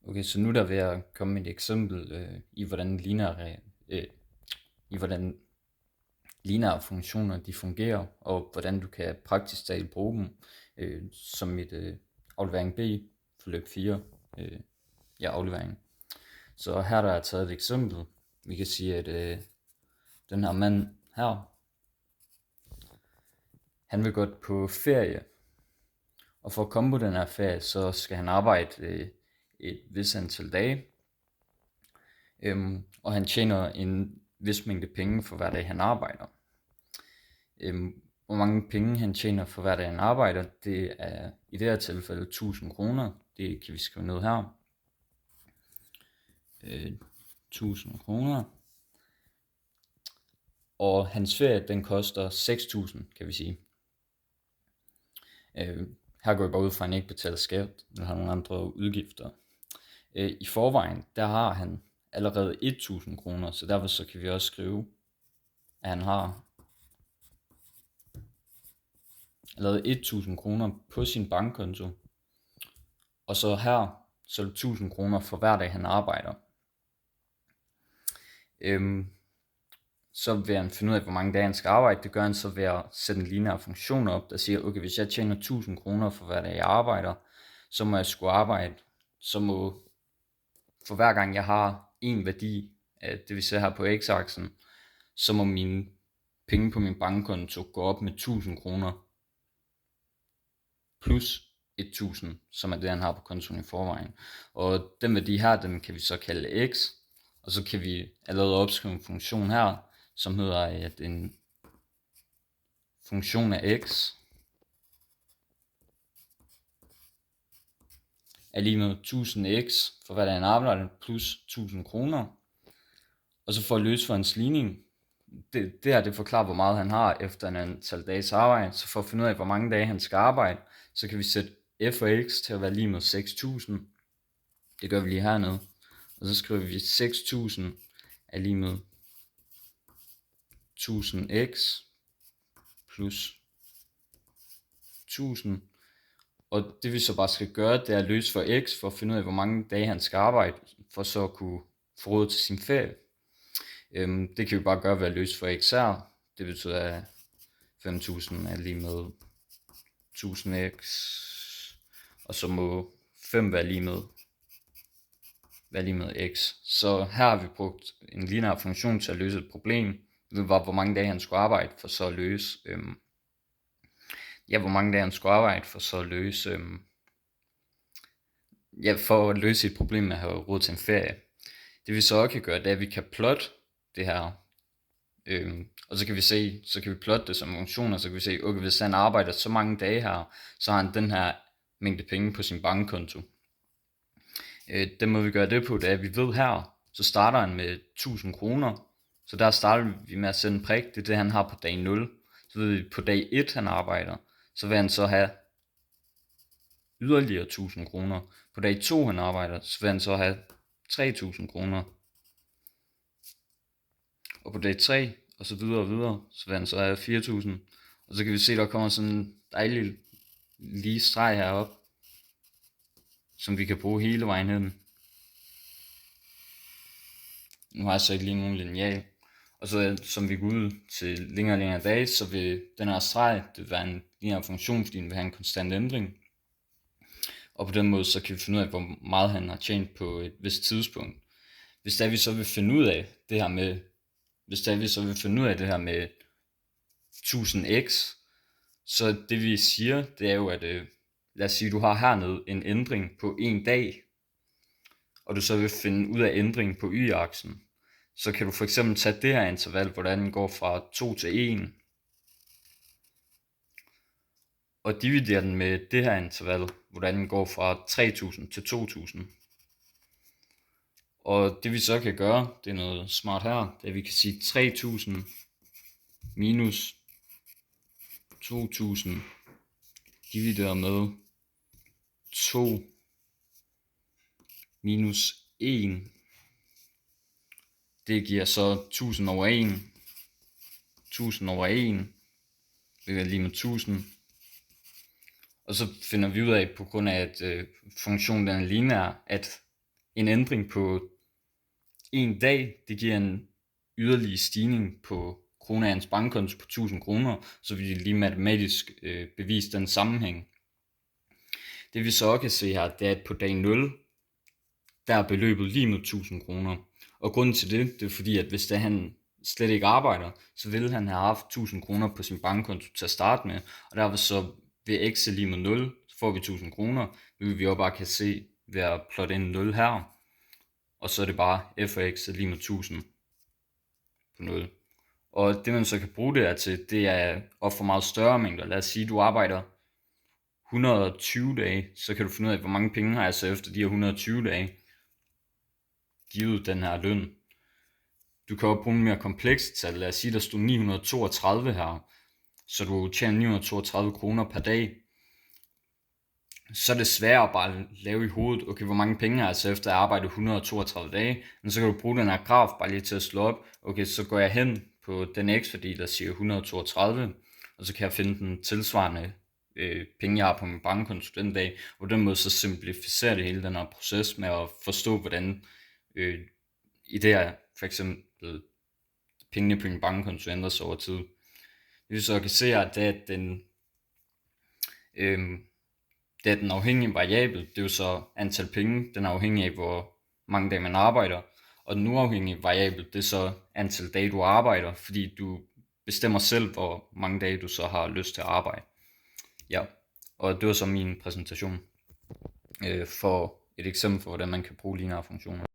Okay, så nu er der ved at komme et eksempel øh, i hvordan lineære funktioner de fungerer, og hvordan du kan praktisk talt bruge dem som et aflevering B, forløb 4, aflevering. Så her der er taget et eksempel. Vi kan sige, at den her mand her, han vil godt på ferie, og for at komme på den her ferie, så skal han arbejde et vis antal dage, og han tjener en vis mængde penge for hver dag han arbejder. Hvor mange penge han tjener for hver dag han arbejder, det er i det her tilfælde 1000 kroner. Det kan vi skrive ned her. 1000 kroner. Og hans ferie, den koster 6000, kan vi sige. Her går jeg bare ud fra, at han ikke betaler skat, eller har nogle andre udgifter. I forvejen, der har han allerede 1000 kroner, så derfor så kan vi også skrive, at han har allerede 1000 kroner på sin bankkonto. Og så her, så er det 1000 kroner for hver dag han arbejder. Så vil han finde ud af, hvor mange dage han skal arbejde. Det gør han så ved at sætte en lineær funktion op, der siger, okay, hvis jeg tjener 1000 kroner for hver dag jeg arbejder, så må jeg skulle arbejde, for hver gang jeg har en værdi, det vi ser her på x-aksen, så må mine penge på min bankkonto gå op med 1000 kroner, plus 1000, som er det han har på kontoen i forvejen. Og den værdi her, den kan vi så kalde x, og så kan vi allerede opskrive en funktion her, som hedder, at en funktion af x er lige med 1000x for hver dag han arbejder, plus 1000 kroner. Og så for at løse for hans ligning, det her det forklarer, hvor meget han har efter en antal dages arbejde. Så for at finde ud af, hvor mange dage han skal arbejde, så kan vi sætte f og x til at være lige med 6000. Det gør vi lige hernede. Og så skriver vi 6000 er lige med 1000x plus 1000. Og det vi så bare skal gøre, det er at løse for x, for at finde ud af, hvor mange dage han skal arbejde, for så at kunne få råd til sin ferie. Det kan vi bare gøre ved at løse for x her. Det betyder, at 5000 er lige med 1000x, og så må 5 være lige med x. Så her har vi brugt en lineær funktion til at løse et problem. Det var, hvor mange dage han skulle arbejde, for så at løse for at løse et problem med at have råd til en ferie. Det vi så også kan gøre, det er, at vi kan plotte det her, og så kan vi plotte det som funktion, og så kan vi se, okay, hvis han arbejder så mange dage her, så har han den her mængde penge på sin bankkonto. Den måde vi gør det på, det er, at vi ved her, så starter han med 1000 kroner, så der starter vi med at sende en prik, det er det han har på dag 0. Så ved vi, på dag 1 han arbejder, så vil han så have yderligere 1000 kroner. På dag 2 han arbejder, så vil han så have 3000 kroner. Og på dag 3, og så videre, så vil han så have 4000. Og så kan vi se, der kommer sådan en dejlig lige streg herop, som vi kan bruge hele vejen hen. Nu har jeg så ikke lige nogen lineal. Og så som vi går ud til længere dage, så vil den her streg, det vil være en lineær funktion, fordi den vil have en konstant ændring. Og på den måde, så kan vi finde ud af, hvor meget han har tjent på et vist tidspunkt. Hvis vi så vil finde ud af det her med 1000x, så det vi siger, det er jo, at lad os sige, du har hernede en ændring på en dag, og du så vil finde ud af ændringen på y-aksen, så kan du for eksempel tage det her interval, hvordan den går fra 2 til 1, og dividere den med det her interval, hvordan den går fra 3000 til 2000. Og det vi så kan gøre, det er noget smart her, det er, at vi kan sige 3000 minus 2000 divideret med 2 minus 1. Det giver så 1000 over 1. 1000 over 1 vil være lige med 1000. Og så finder vi ud af, på grund af at funktionen den er lineær, at en ændring på en dag, det giver en yderligere stigning på kronernes bankkonto på 1000 kroner, så vi lige matematisk bevise den sammenhæng. Det vi så også kan se her, det er, at på dag 0, der er beløbet lige med 1000 kroner. Og grunden til det er fordi, at hvis han slet ikke arbejder, så ville han have haft 1000 kroner på sin bankkonto til at starte med, og derfor så ved x er lige med 0, så får vi 1000 kroner, hvilket vi også bare kan se ved at plotte ind 0 her, og så er det bare f af x er lige med 1000 på 0. Og det man så kan bruge det her til, det er op for meget større mængder. Lad os sige, at du arbejder 120 dage, så kan du finde ud af, hvor mange penge har jeg så efter de her 120 dage, givet den her løn. Du kan også bruge en mere kompleks tal. Lad os sige, der stod 932 her, så du tjener 932 kroner per dag. Så er det sværere at bare lave i hovedet, okay, hvor mange penge har jeg så efter at arbejde 132 dage, men så kan du bruge den her graf bare lige til at slå op, okay, så går jeg hen på den x-værdi, der siger 132, og så kan jeg finde den tilsvarende penge, jeg har på min bankkonto den dag, og på den måde så simplificerer det hele den her proces med at forstå, hvordan i det her, for eksempel pengene på min bankkonto ændrer sig over tid. Det vi så kan se her, det er, at den afhængige variabel, det er jo så antal penge, den er afhængig af, hvor mange dage man arbejder, og den uafhængige variabel, det er så antal dage, du arbejder, fordi du bestemmer selv, hvor mange dage du så har lyst til at arbejde. Ja, og det var så min præsentation for et eksempel for, hvordan man kan bruge lineære funktioner.